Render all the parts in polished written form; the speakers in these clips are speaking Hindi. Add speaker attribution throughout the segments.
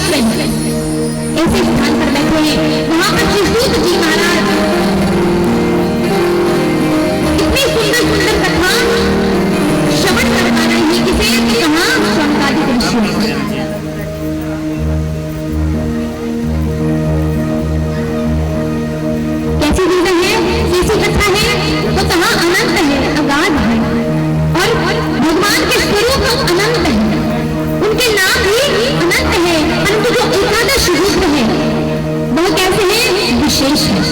Speaker 1: विश्व ऐसे स्थान पर बैठे हैं। वहां पर शिवदूत जी महाराज इतनी सुंदर सुंदर कथा श्रवण करवा रहे हैं। किसे? कहा शौनकादिक ऋषि। कैसी जीवन है, कैसी कथा है? तो कहा अनंत है, अगाध है और भगवान के स्वरूप अनंत है, उनके नाम भी अनंत है। परंतु जो एकादश रूप है वह कैसे है? विशेष है।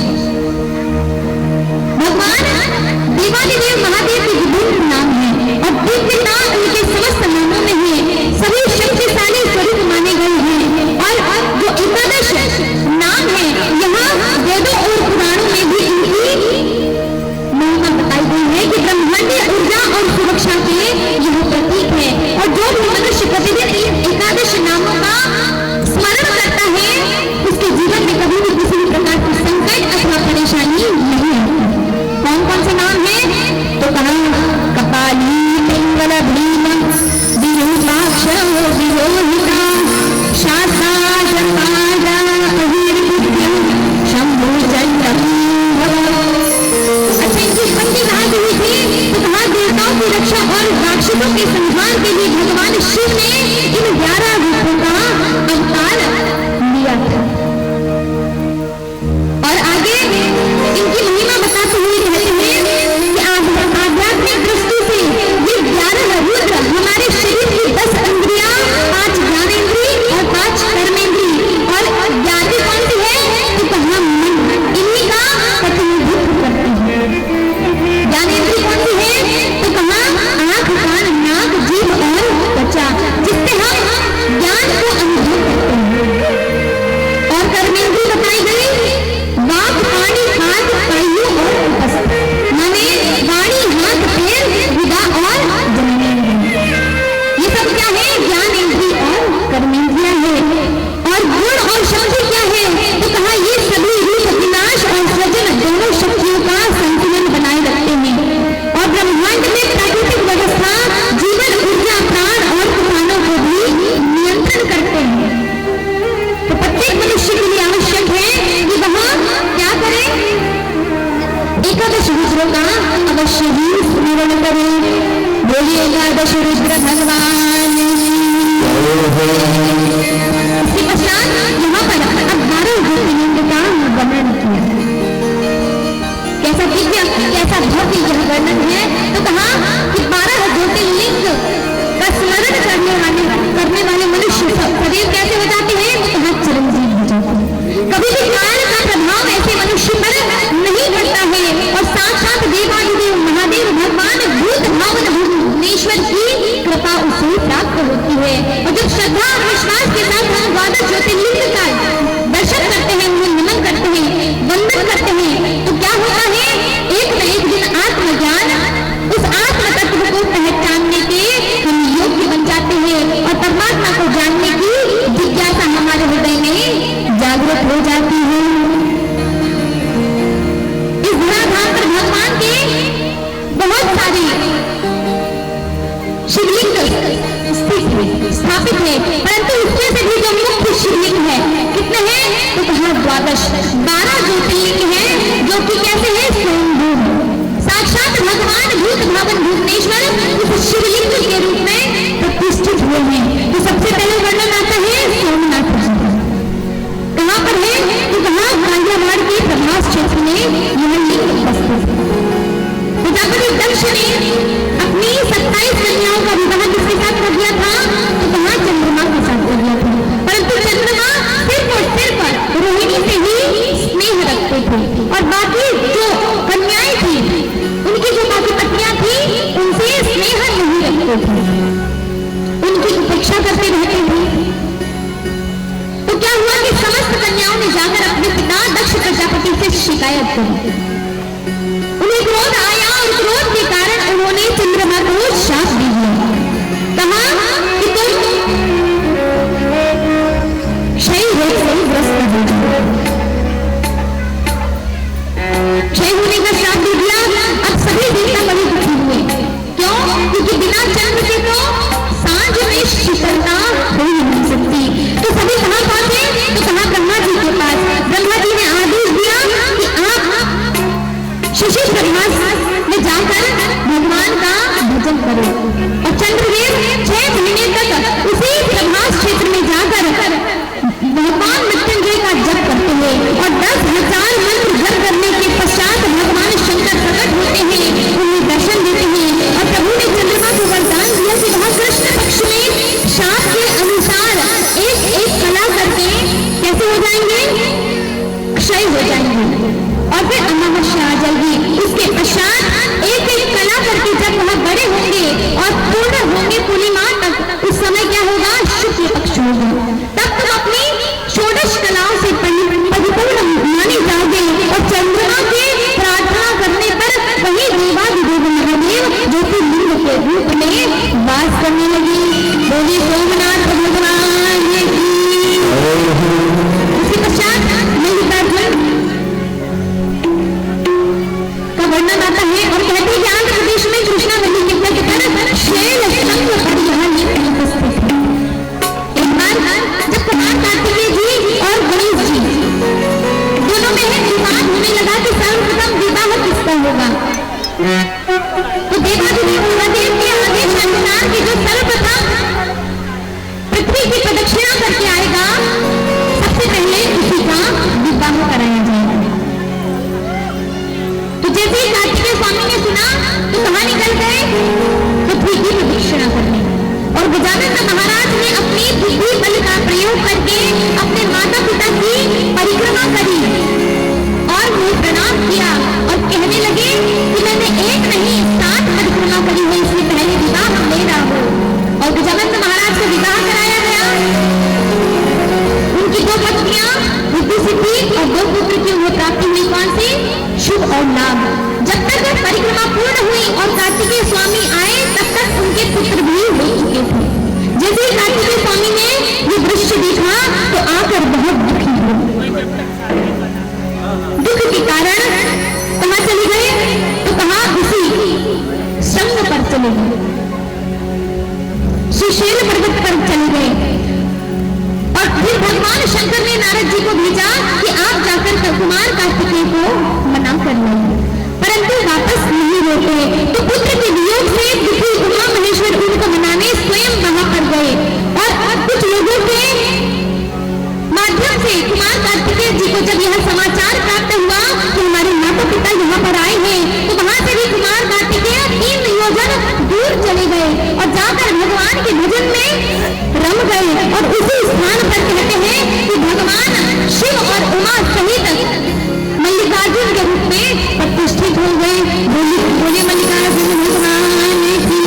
Speaker 1: भगवान देवादिदेव महादेव के विभिन्न नाम है और दिव्यता उनके समस्त नामों में है। सभी शक्तिशाली स्वरूप माने गए हैं और जो एकादश नाम है यहाँ वेदों और पुराणों में भी इनकी महिमा बताई गई है कि ब्रह्मांडीय ऊर्जा और सुरक्षा के यह प्रतीक है। और जो भी मनुष्य प्रतिदिन इन एकादश नामों का स्मरण करता है उसके जीवन में कभी भी किसी भी प्रकार की संकट अथवा परेशानी नहीं आती। कौन कौन से नाम है? तो कहा कपाली, पिंगल, भीम, विरूपाक्ष, विरोहिता, शाखा, जपाला, अहिर्बुद्धि, शंभु, चंद्रम। अच्छा, इनकी उत्पत्ति कहाँ से हुई थी? तो कहा देवताओं की रक्षा और राक्षसों के संहार के लिए भगवान शिव ने इन 11 रूपों का अवतार लिया था। और आगे इनकी महिमा बताते हुए कहते हैं कि आध्यात्मिक दृष्टि से ये 11 रुद्र हमारे शरीर की 10 इंद्रियां, 5 ज्ञानेंद्रिय और 5 कर्मेंद्रिय और 11वीं कौन सी है? तो कहा मन, इन्हीं का प्रतिनिधित्व करते हैं। ज्ञानेंद्रिय कौन सी है? तो कहा आंख, कान, नाक, जीभ और त्वचा, जिससे हम ज्ञान को अनुभव करते हैं। और कर्मेंद्रिय बताई गई वाक, पानी, हाथ, पायु और उपस्थ, माने वाणी, हाथ, पैर, हृदय और जननेंद्रिय। ये सब क्या है? ज्ञानेंद्रिय और कर्मेंद्रिय है। और गुण और शक्ति क्या है? तो कहा ये सभी रूप विनाश और सृजन दोनों शक्तियों का संतुलन बनाए रखते हैं। और ब्रह्मांड में प्राकृतिक व्यवस्था, जीवन, ऊर्जा, प्राण और तूफानों को भी नियंत्रण करते हैं। तो प्रत्येक मनुष्य के लिए आवश्यक है कि वह क्या करे? एकादश रुद्रों का अवश्य ही स्मरण करे। बोलिए एकादश रुद्र भगवान। इसके पश्चात यहाँ पर अब 12 ज्योतिर्लिंग का वर्णन किया। कैसा दिव्य, कैसा भव्य यह वर्णन है? तो कहा कि 12 ज्योतिर्लिंग का स्मरण करने वाले मनुष्य सदैव कैसे हो जाते हैं? तो कहा चिरंजीव हो जाते हैं। कभी भी काल का प्रभाव ऐसे मनुष्य पर नहीं पड़ता है और साक्षात देवादिदेव महादेव भगवान भूत भावन भुवनेश्वर की कृपा उसे प्राप्त होती है। और जब श्रद्धा और विश्वास के साथ हम 12 ज्योतिर्लिंग का दर्शन करते हैं, उन्हें नमन करते हैं, वंदन करते हैं, तो क्या होता है? एक न एक दिन आत्मज्ञान, उस आत्म तत्व को पहचानने के हम योग्य बन जाते हैं और परमात्मा को जानने की जिज्ञासा हमारे हृदय में जागृत हो जाती है। इस धराधाम पर भगवान के बहुत सारे शिवलिंग स्थापित है, परंतु उसमें से भी जो मुख्य शिवलिंग है कितने हैं? तो कहा 12 ज्योतिर्लिंग है जो कि कैसे है? स्वयंभू, साक्षात भगवान भूत भावन भुवनेश्वर उस शिवलिंग के रूप में प्रतिष्ठित हुए हैं। तो सबसे पहले वर्णन आता है सोमनाथ जी। कहाँ पर है? तो कहा गाजियाबाद के प्रभास क्षेत्र में यह लिंग उपस्थित है। प्रजापति दक्ष ने अपनी 27 कन्याओं का विवाह किसके साथ कर दिया था? तो कहा चंद्रमा के साथ कर दिया था। परंतु चंद्रमा सिर्फ और सिर्फ रोहिणी से ही स्नेह रखते थे और बाकी जो कन्याएं थी, उनकी जो बाकी पत्नियां थी, उनसे स्नेह नहीं रखते थे, उनकी उपेक्षा करते रहते थे। तो क्या हुआ कि समस्त कन्याओं ने जाकर अपने पिता दक्ष प्रजापति से शिकायत करी। उन्हें क्रोध आया और क्रोध के कारण उन्होंने चंद्रमा को शाप दे दिया। कहा कि तुम क्षय रोग से ग्रस्त हो जाओ। क्षय होने का शाप दे दिया। अब सभी देवता बड़े दुखी हुए। क्यों? क्योंकि बिना चंद्र के तो सांझ में शीतलता हो ही नहीं सकती। तो सभी कहाँ मृत्यु में प्राप्ति हुई कौन सी? शुभ और लाभ। जब तक परिक्रमा पूर्ण हुई और कार्तिकेय स्वामी आए तब तक उनके पुत्र भी हो चुके थे। जैसे ही कार्तिकेय स्वामी ने ये दृश्य देखा तो आकर बहुत दुखी हुए। दुख के कारण कहाँ चले गए? तो कहाँ उसी संग पर चले गए, सुशैल पर्वत पर चले गए। और फिर भगवान शंकर ने नारद जी को भेजा कि आप जाकर कुमार कार्तिकेय को मना कर लाइए, परंतु वापस नहीं लौटे। तो पुत्र के वियोग से दुखी उमा महेश्वर उनको मनाने स्वयं वहां पर गए और कुछ लोगों के माध्यम से कुमार कार्तिकेय जी को जब यह समाचार प्राप्त हुआ कि हमारे माता पिता यहाँ पर आए हैं, तो वहां से भी कुमार कार्तिकेय 3 योजन दूर चले गए और जाकर भगवान के भजन में रम गए। और उसी स्थान पर कहते हैं कि भगवान शिव और उमा सहित मल्लिकार्जुन के रूप में प्रतिष्ठित हो गए। बोले मल्लिकार्जुन भगवान की।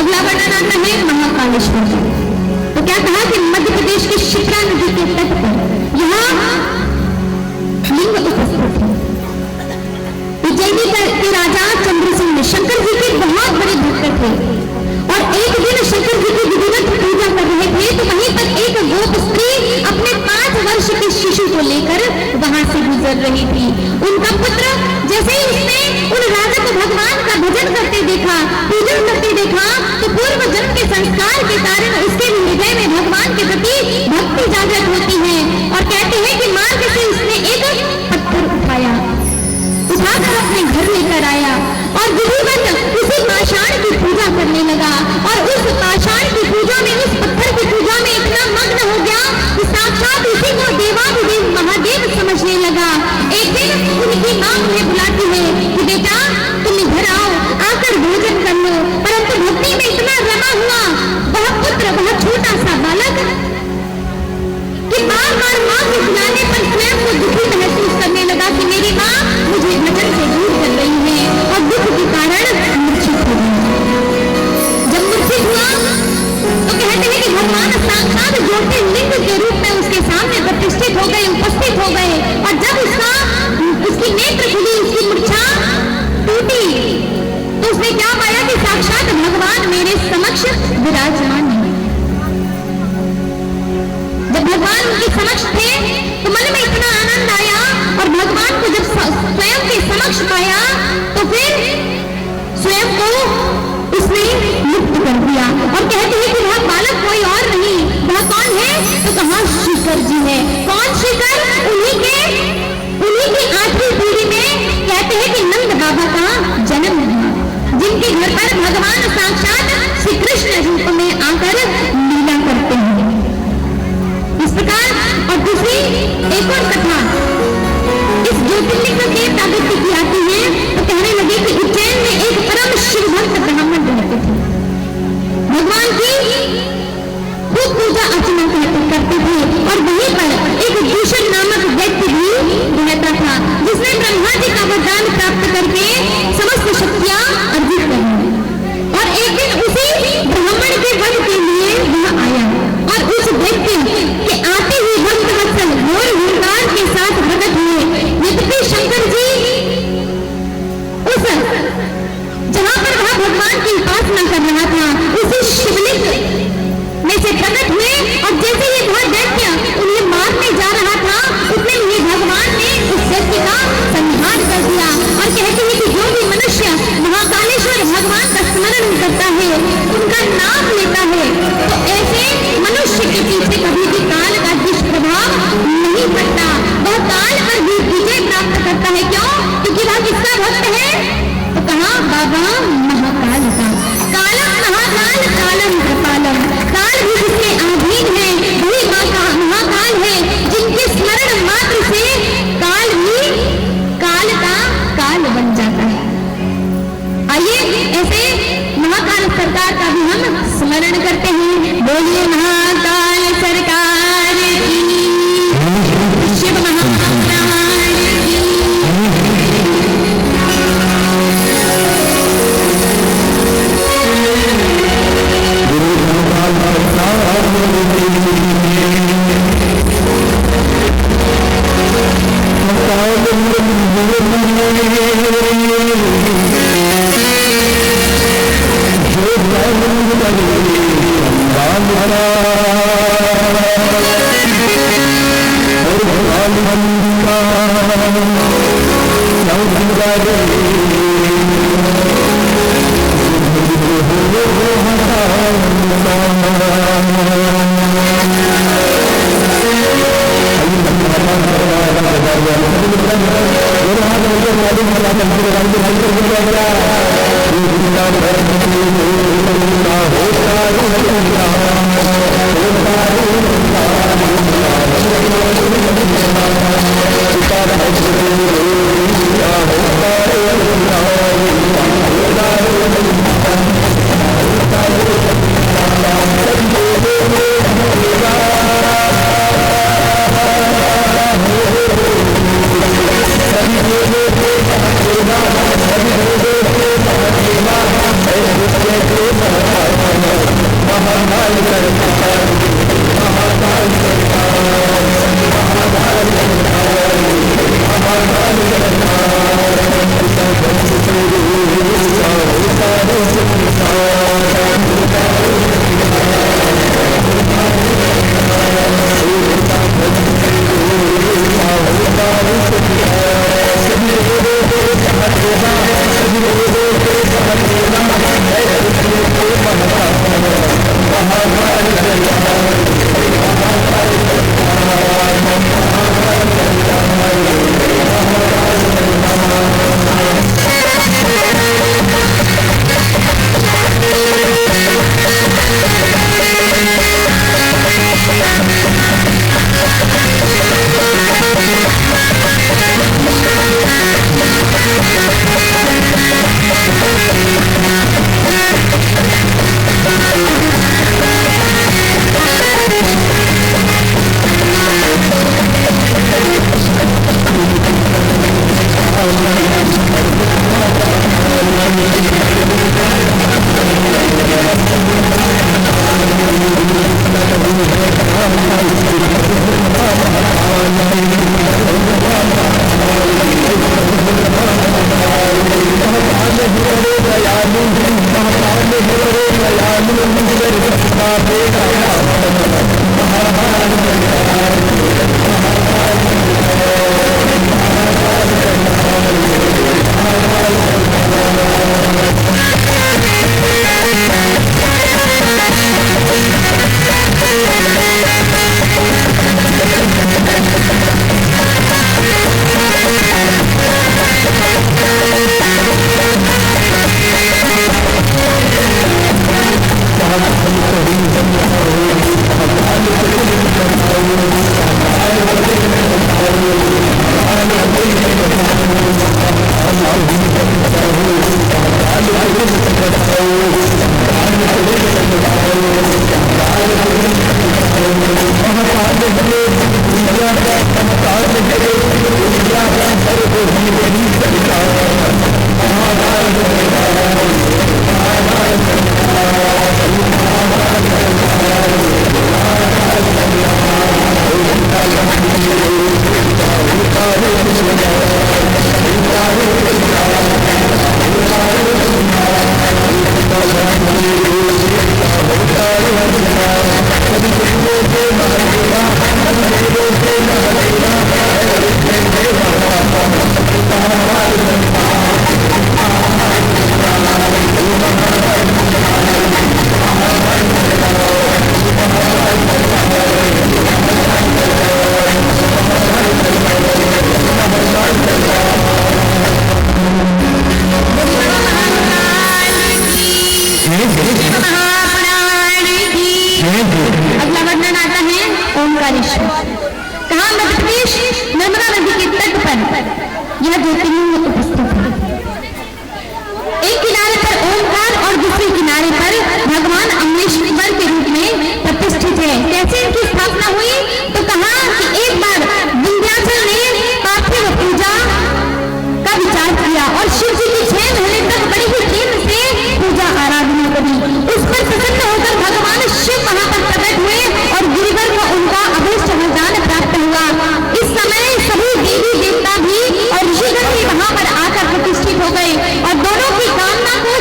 Speaker 1: अगला वर्णन आता है महाकालेश्वर। तो क्या कहा कि मध्य प्रदेश के शिप्रा नदी के तट पर यहाँ लिंग उपस्थित है। उज्जैनी के राजा चंद्रसेन शंकर जी के बहुत बड़े भक्त थे और एक दिन शंकर जी की विधिवत पूजा कर रहे थे तो वहीं पर एक गोप स्त्री अपने 5 वर्ष के शिशु को लेकर वहां से गुजर रही थी। उनका पुत्र जैसे ही उसने उन राजा को भगवान का भजन करते देखा, पूजन करते देखा, तो पूर्व जन्म के संस्कार के कारण उसके हृदय में भगवान के प्रति भक्ति जागृत होती है। और कहते हैं कि मार्ग से उसने एक पत्थर उठाकर अपने घर लेकर आया और विधिवत उसी पाषाण की पूजा करने लगा। और उस पाषाण की पूजा में, उस पत्थर की पूजा में इतना मग्न हो गया कि साक्षात उसी को देवाधिदेव महादेव समझने लगा। एक दिन उनकी मां उन्हें बुलाती है कि बेटा तुम इधर आओ, आकर भोजन कर लो। परंतु भक्ति में इतना रमा हुआ वह पुत्र, वह छोटा सा बालक कि बार बार मां के बुलाने पर स्वयं को दुखी महसूस करने लगा कि मेरी मां मुझे भजन से दूर कर रही है और दुख के कारण मूर्छित हो गई। जब मूर्छित हुआ तो कहते हैं कि भगवान साक्षात ज्योतिर्लिंग के रूप में उसके सामने प्रतिष्ठित हो गए, उपस्थित हो गए। और जब उसकी नेत्र खुली, उसकी मूर्छा टूटी, तो उसने क्या पाया कि साक्षात भगवान मेरे समक्ष विराजमान है। जब भगवान उनके समक्ष थे तो मन में इतना आनंद आया और भगवान को जब स्वयं के समक्ष पाया तो फिर स्वयं को उसने मुक्त कर दिया। और कहते हैं कि वह बालक कोई और नहीं, वह कौन है? तो कहा श्रीकर जी है। कौन श्रीकर? उन्हीं की 8वीं पीढ़ी में कहते हैं कि नंद बाबा का जन्म हुआ, जिनके घर पर भगवान साक्षात श्री कृष्ण रूप में आकर लीला करते हैं। इस प्रकार और दूसरी एक और कथा इस ज्योतिर्लिंग के ताबुत की आती है। तो कहने लगे कि उज्जैन में एक परम शिव भक्त ब्राह्मण रहते थे। भगवान की खूब पूजा अर्चना करते थे और वहीं पर एक दूषण नामक व्यक्ति भी रहता था, जिसने ब्रह्मा जी का वरदान प्राप्त करके समस्त शक्तियां अर्जित कर ली। और एक दिन उसी ब्राह्मण के वध के लिए वह आया और उस व्यक्ति के आते ही भक्त वत्सल घोर हुंकार के साथ प्रकट हुए। यद्यपि शंकर जी उस जहां पर वह भगवान की उपासना कर रहा था उसी शिवलिंग में से प्रकट हुए और जैसे ही वह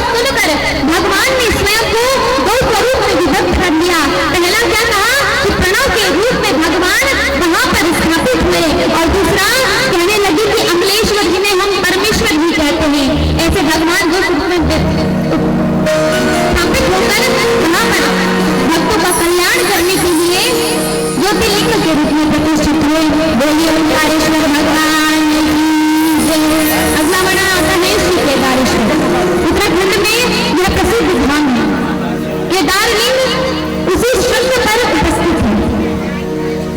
Speaker 1: भगवान ने स्वयं को दो स्वरूप में विभक्त कर दिया। पहला क्या कहा कि प्रणव के के रूप में प्रतिष्ठित हुए। बोलिए ओंकारेश्वर भगवान की जय। अगला वर्णन आता है श्री केदारेश्वर। उत्तराखंड में यह प्रसिद्ध धाम है। केदार लिंग उसी शृंग पर उपस्थित है।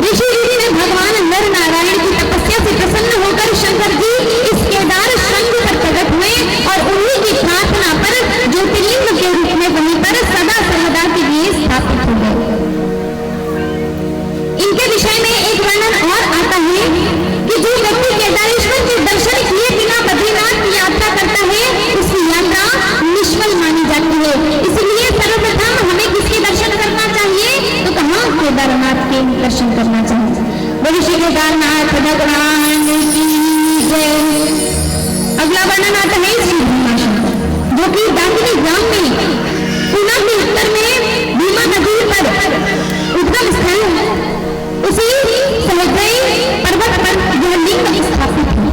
Speaker 1: ऋषि ने भगवान नर नारायण की तपस्या से प्रसन्न होकर शंकर जी इस केदार शृंग पर प्रकट हुए और उन्हीं की प्रार्थना पर ज्योतिर्लिंग के रूप में वहीं पर सदा सर्वदा के लिए स्थापित हो गए। इनके विषय में एक वर्णन और आता है कि जो व्यक्ति केदारेश्वर के दर्शन किए बिना बद्रीनाथ की यात्रा करता है उसकी यात्रा निष्फल मानी जाती है। इसलिए सर्वप्रथम हमें किसके दर्शन करना चाहिए? तो कहाँ? केदारनाथ के दर्शन करना चाहिए। बोलिए श्री केदारनाथ भगवान की जय। अगला वर्णन आता है श्री भीमाशंकर, जो कि दाकिनी ग्राम में पूना के उत्तर में भीमा नदी पर उद्गम स्थल है। उसी सहजई पर्वत पर यह लिंग स्थापित है।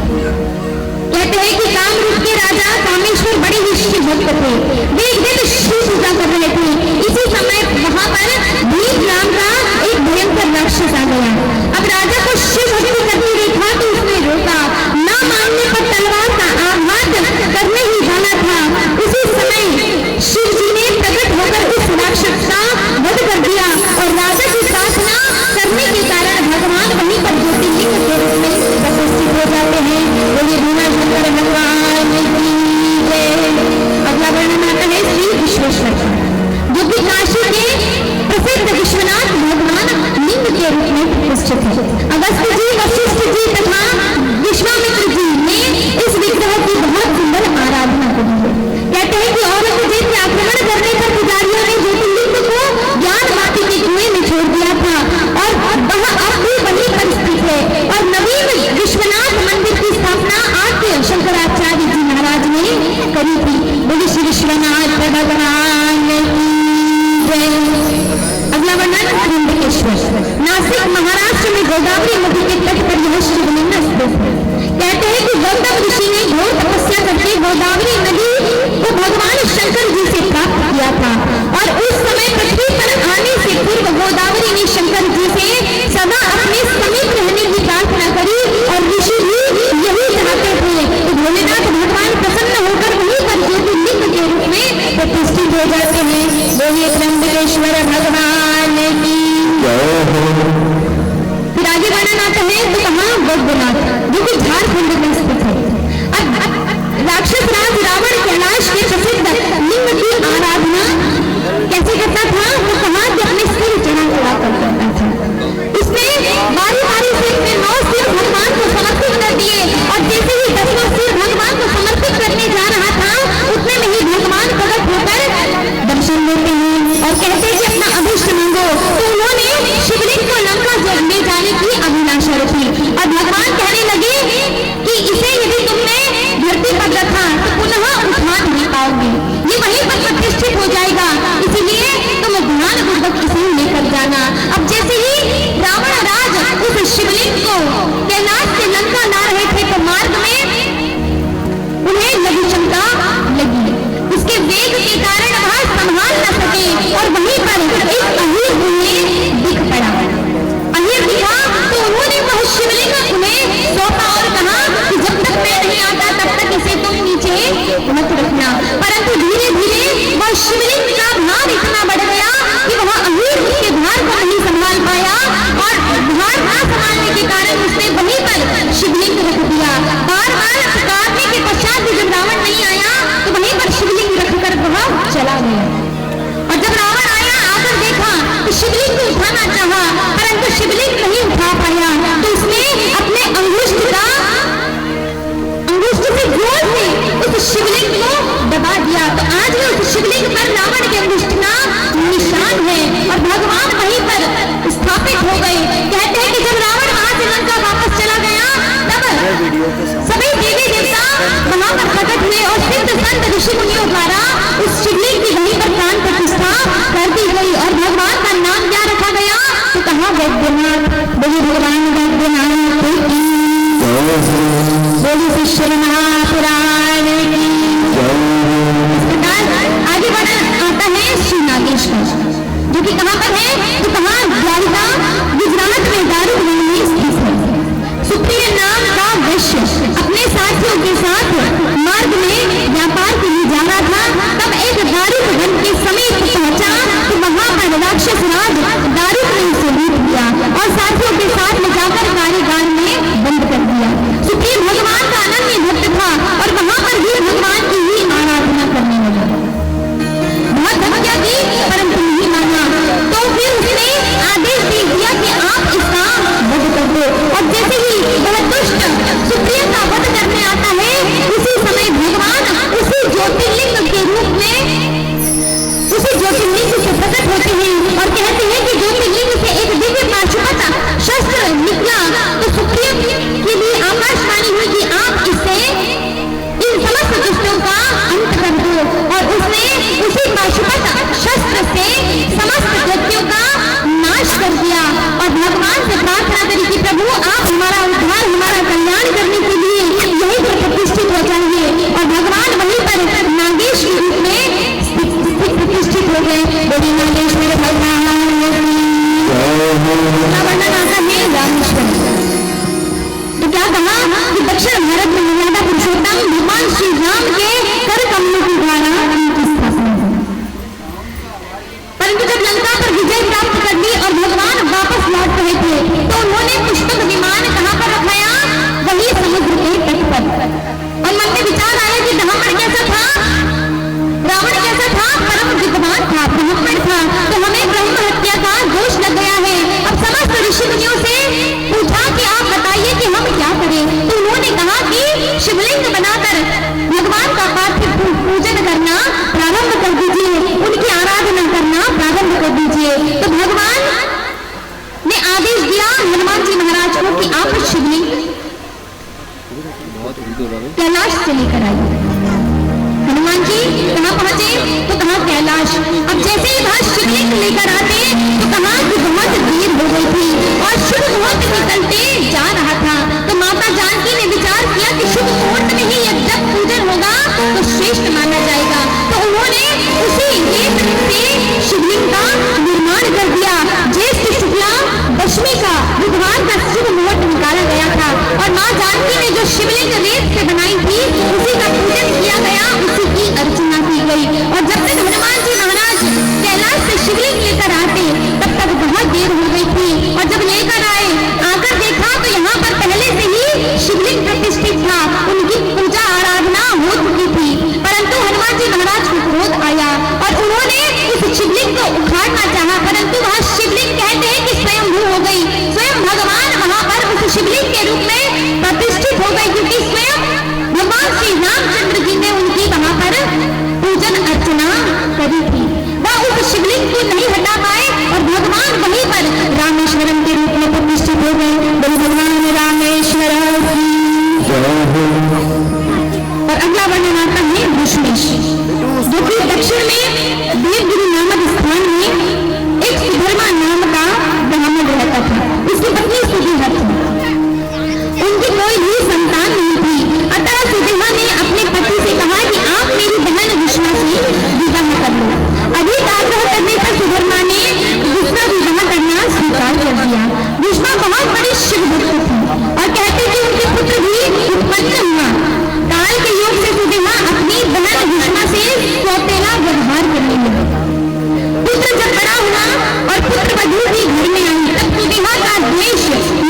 Speaker 1: कहते हैं कि कामरूप के राजा कामेश्वर बड़े ही शिव भक्त थे। वे एक दिन शिव पूजा कर रहे थे। इसी समय वहां पर भीम नाम का एक भयंकर राक्षस आ गया। अब राजा को शिव भक्ति करते देखा तो उसने रोका। ना मानने पर तलवार का आघात करने ही जाना था। उसी समय शिव जी ने प्रकट होकर उस राक्षस का वध कर दिया और राजा की प्रार्थना करने के कारण भगवान वहीं पर ज्योतिर्लिंग के रूप में प्रतिष्ठित हो जाते हैं। बोलिए भीमाशंकर भगवान की जय। अगला वर्णन आता है श्री विश्वेश्वर का, जो कि काशी के प्रसिद्ध विश्वनाथ भगवान लिंग के रूप में प्रतिष्ठित है। अगस्त जी, वशिष्ठ जी तथा विश्वामित्र जी ने इस विग्रह की बहुत सुंदर आराधना की है। कहते हैं कि औरंगजेब के आक्रमण करने पर पुजारियों ने ज्योतिर्लिंग को ज्ञानवाटी के कुएं में छोड़ दिया था और वह अब भी वही परिस्थिति है। और नवीन विश्वनाथ मंदिर की स्थापना आद्य शंकराचार्य जी महाराज ने करी थी। बोले श्री विश्वनाथ भगवान की जय। अगला वर्णन त्र्यंबकेश्वर, नासिक महाराष्ट्र में गोदावरी नदी के तट पर यह शिवलिंग स्थित है। कहते हैं कि गौतम ऋषि ने घोर तपस्या करके गोदावरी नदी को भगवान शंकर जी से प्राप्त किया था और उस समय पृथ्वी पर आने से पूर्व गोदावरी ने शंकर जी से सदा अपने समीप रहने की प्रार्थना करी और ऋषि भी यही चाहते थे। तो भोलेनाथ भगवान प्रसन्न होकर वहीं पर ज्योतिर्लिंग के रूप में प्रतिष्ठित हो जाते हैं। बोलिए त्र्यंबकेश्वर भगवान की। फिर आगे वर्णन आता है तो कहाँ? बद्रीनाथ, जो कि झारखंड में स्थित है। अब राक्षस राज रावण कैलाश के प्रसिद्ध लिंग की आराधना कैसे करता था? वो कहा कि अपने सिर चढ़ा करता था। उसने बारी बारी से अपने 9 सिर भगवान को समर्पित कर दिए और जैसे ही 10वां सिर भगवान को समर्पित करने जा रहा था उतने में ही भगवान प्रकट होकर दर्शन देते हैं और कहते हैं कि अपना अभिष्ट मांगो। तो उन्होंने शिवलिंग को लंका ले जाने की अभिलाषा रखी और भगवान कहने लगे कि इसे यदि तुमने धरती पर रखा तो पुनः उठा नहीं पाओगे, ये वहीं पर प्रतिष्ठित हो जाएगा। इसीलिए तुम ध्यानपूर्वक इसे लेकर जाना। अब जैसे ही रावण राज उस शिवलिंग को कैलाश से लंका ला रहे थे तो मार्ग में उन्हें लघु शंका लगी। उसके वेग के कारण वह संभाल न सके और वहीं पर एक अहीर उन्हें दिख पड़ा। अहीर दिखा तो उन्होंने वह शिवलिंग उन्हें सौंपा और कहा कि जब तक मैं नहीं आता तब तक इसे तुम नीचे मत रखना। परंतु धीरे धीरे वह शिवलिंग का भार इतना बढ़ गया कि वह अहीर उसके भार को नहीं संभाल पाया और भार न संभालने के कारण उसने वहीं पर शिवलिंग रख दिया। बार बार पुकारने के पश्चात भी जब रावण नहीं आया तो वहीं पर शिवलिंग रखकर वह चला गया। और जब रावण आया आकर देखा तो शिवलिंग को उठाना चाहा परंतु शिवलिंग नहीं उठा पाया तो उसने अपने अंगुष्ठ से जोर से उस शिवलिंग को दबा दिया। तो आज भी उस शिवलिंग पर रावण के अंगुष्ठ का निशान है और भगवान वहीं पर स्थापित हो गए। कहते हैं कि जब रावण वहां से लंका वापस चला गया तब सभी देवी देवता वहां पर प्रकट हुए और सिद्ध संत ऋषि मुनियों द्वारा उस शिवलिंग की वहीं पर प्राण प्रतिष्ठा कर दी गई और भगवान का नाम क्या रखा गया? तो कहा वैद्यनाथ। बोलिए भगवान वैद्यनाथ की। बोलिए विश्वनाथ पुराण की। आगे बढ़ना आता है श्री नागेश्वर, जो कि कहाँ पर है? तो कहाँ? द्वारिका गुजरात साथ ले जाकर कारीगर में बंद कर दिया। सुप्रीम भगवान का अनन्य भक्त था और वहां पर भी भगवान की ही आराधना करने लगा। बहुत धमकियां दी परंतु नहीं माना। तो फिर उसने आदेश दे दिया कि आप इसका वध कर दो। और जैसे ही वह दुष्ट सुप्रीम का वध करने आता है उसी समय भगवान उसी ज्योतिर्लिंग के रूप में उसी ज्योतिर्लिंग से प्रकट होते हैं और कहते हैं कि ज्योतिर्लिंग से एक दिव्य पाशुपत शस्त्र निकला। तो सुप्रीम के लिए आकाशवाणी हुई कि आप इससे इन समस्त दुष्टों का अंत कर दो। और उसने उसी पाशुपत शस्त्र से समस्त व्यक्तियों का नाश कर दिया और भगवान से प्रार्थना करी कि प्रभु आप हमारा उद्धार हमारा कल्याण करने के लिए यही पर प्रतिष्ठित हो जाइए। और भगवान वहीं पर नागेश के रूप में प्रतिष्ठित हो गए। बोली नागेश्वर भगवान वर्णन आता है रामेश्वर। तो क्या कहा कि दक्षिण भारत में मर्यादा पुरुषोत्तम भगवान श्री राम के कर कमलों के द्वारा उनकी स्थापना हुई। परंतु जब लंका पर विजय प्राप्त कर ली और भगवान वापस लौट रहे थे तो उन्होंने पुष्पक विमान कहां पर रखाया? वही समुद्र के तट पर। और मन में विचार आया कि रावण कैसा था? रावण कैसा था? परम विद्वान था, ब्राह्मण था। तो हमें ब्रह्म हत्या का दोष लग गया है। अब समस्त ऋषि मुनियों से पूछा कि आप बताइए कि हम क्या करें? तो उन्होंने कहा कि शिवलिंग बनाकर भगवान का पार्थिव पूजन करना प्रारंभ कर दीजिए, उनकी आराधना करना प्रारंभ कर दीजिए। तो भगवान ने आदेश दिया हनुमान जी महाराज को कि आप शिवलिंग कैलाश से लेकर आइए। हनुमान जी कहाँ पहुंचे? तो कहा कैलाश। अब जैसे ही वहां शिवलिंग लेकर आते तो कहा कि बहुत देर हो गई थी और शुभ मुहूर्त निकलते जा रहा था। तो माता जानकी ने विचार किया कि शुभ मुहूर्त में ही जब पूजन होगा तो श्रेष्ठ माना जाएगा। तो उन्होंने उसी रेत से शिवलिंग का निर्माण कर दिया। ज्येष्ठ शुक्ला दशमी का बुधवार का शुभ मुहूर्त निकाला गया था और माँ जानकी ने जो शिवलिंग रेत से बनाई थी उसी का पूजन किया गया, उसी की अर्चना की गई। और जब तक हनुमान जी महाराज कैलाश से शिवलिंग लेकर आते तब तक बहुत देर हो गई थी। और जब लेकर आए आकर देखा तो यहाँ पर पहले से ही शिवलिंग प्रतिष्ठित था, उनकी पूजा आराधना हो चुकी थी। परंतु हनुमान जी महाराज को क्रोध आया और उन्होंने उस शिवलिंग को उखाड़ना चाहा। परंतु वह शिवलिंग कहते हैं कि स्वयंभू हो गई। स्वयं भगवान वहां पर उस शिवलिंग के रूप में प्रतिष्ठित हो गई क्योंकि स्वयं भगवान श्री रामचंद्र जी ने उनकी वहां पर पूजन अर्चना करी थी। वह उस शिवलिंग को नहीं हटा पाए और भगवान वहीं पर रामेश्वरम के रूप में प्रतिष्ठित हो गए। भगवान रामेश्वर। और अगला वर्णन आता है ऋषिकेश, जो कि दक्षिण में देवगिरी नामक स्थान में एक सुधर्मा नाम का ब्राह्मण रहता था। उसकी पत्नी सुदेहा थी, उनकी कोई भी संतान नहीं थी। अतः सुदेहा ने अपने पति से कहा कि आप मेरी बहन विष्णु से विवाह कर लो। अधिक आग्रह करने पर सुधर्मा ने दूसरा विवाह करना स्वीकार कर दिया। विष्णु बहुत बड़ी शिव भक्त थी और कहते कि उनके पुत्र भी उत्पन्न हुआ। काल के योग से सुदेहा अपनी बहन विष्णु से सौतेला व्यवहार करने लगी। पुत्र जब बड़ा हुआ और पुत्र वधू भी घर में आई तब सुदेहा का द्वेष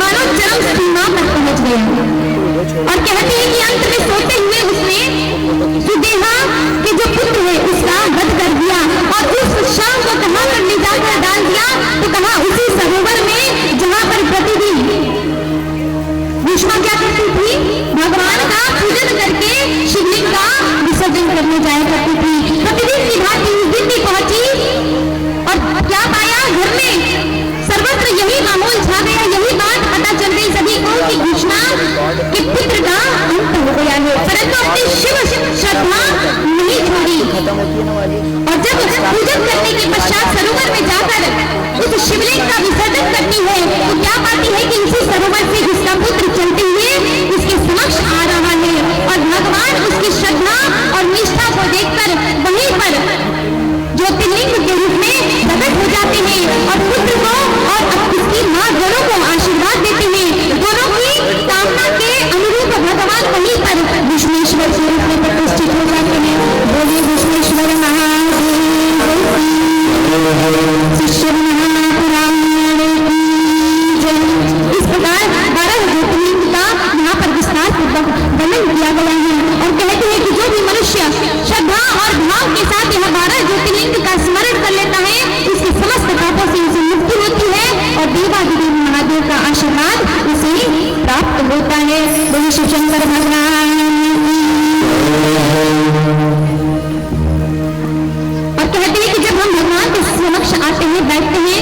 Speaker 1: मानो चरम सीमा पर पहुंच गया। और कहते हैं कि अंत में सोते हुए उसने सुदेहा के जो पुत्र है उसका वध कर दिया और उस शाम को कहां पर ले जाकर डाल दिया? तो कहा उसी सरोवर में जहां पर प्रतिदिन विष्णु क्या करती थी? भगवान का पूजन करके शिवलिंग का विसर्जन करने जाया करती थी। प्रतिदिन की भांति उस दिन भी पहुंची और क्या पाया? घर में सर्वत्र यही माहौल छा गया। यही बात पता चल गई सभी को कि कृष्णा के पुत्र का अंत हो गया है। परंतु अपनी शिव श्रद्धा नहीं छोड़ी और जब पूजन करने के पश्चात सरोवर में जाकर उस शिवलिंग का विसर्जन करनी है तो क्या पाती है कि इसी सरोवर से जिसका पुत्र चलते हुए इसके समक्ष आ रहा है और भगवान उसकी श्रद्धा और निष्ठा को देखकर वहीं पर ज्योतिर्लिंग के रूप में प्रकट हो जाते हैं और पुत्र को और उसकी माँ दोनों को आशीर्वाद देते हैं। दोनों की कामना के अनुरूप भगवान वहीं पर विष्णुश्वर स्वरूप में प्रतिष्ठित हो जाते हैं। बोलिए विष्णुश्वर महा आशीर्वाद उसे प्राप्त होता है। बोलिए शिव शंकर भगवान। और कहते हैं कि जब हम भगवान के समक्ष आते हैं, बैठते हैं,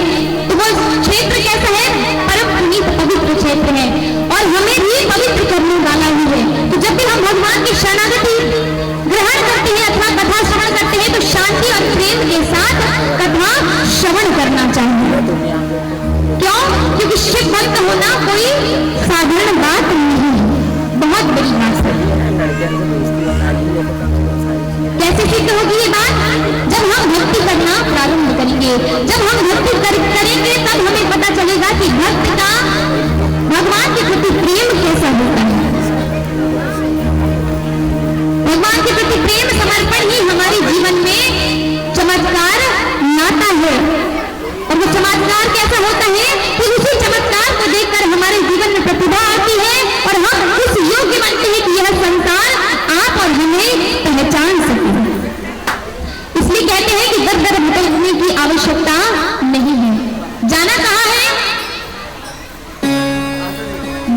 Speaker 1: तो वो क्षेत्र कैसा है? परम पुनीत पवित्र क्षेत्र है और हमें भी पवित्र करने वाला ही है। तो जब भी हम भगवान की शरणागति ग्रहण करते हैं अथवा कथा श्रवण करते हैं तो शांति और प्रेम के साथ कथा श्रवण करना चाहिए। क्यों? क्योंकि शिव भक्त होना कोई साधारण बात नहीं है, बहुत बड़ी बात है। कैसे सिद्ध होगी ये बात? जब हम भक्ति करना प्रारंभ करेंगे, जब हम भक्ति करेंगे तब हमें पता चलेगा कि भक्त का भगवान के प्रति प्रेम कैसा होता है। भगवान के प्रति प्रेम समर्पण ही हमारे जीवन में चमत्कार लाता है। और वो चमत्कार कैसा होता है कि उसी चमत्कार को देखकर हमारे जीवन में प्रतिभा आती है और हम उस योग्य बनते हैं कि यह संसार आप और हमें पहचान सके। इसलिए कहते हैं कि दर दर भटकने की आवश्यकता नहीं है। जाना कहाँ है?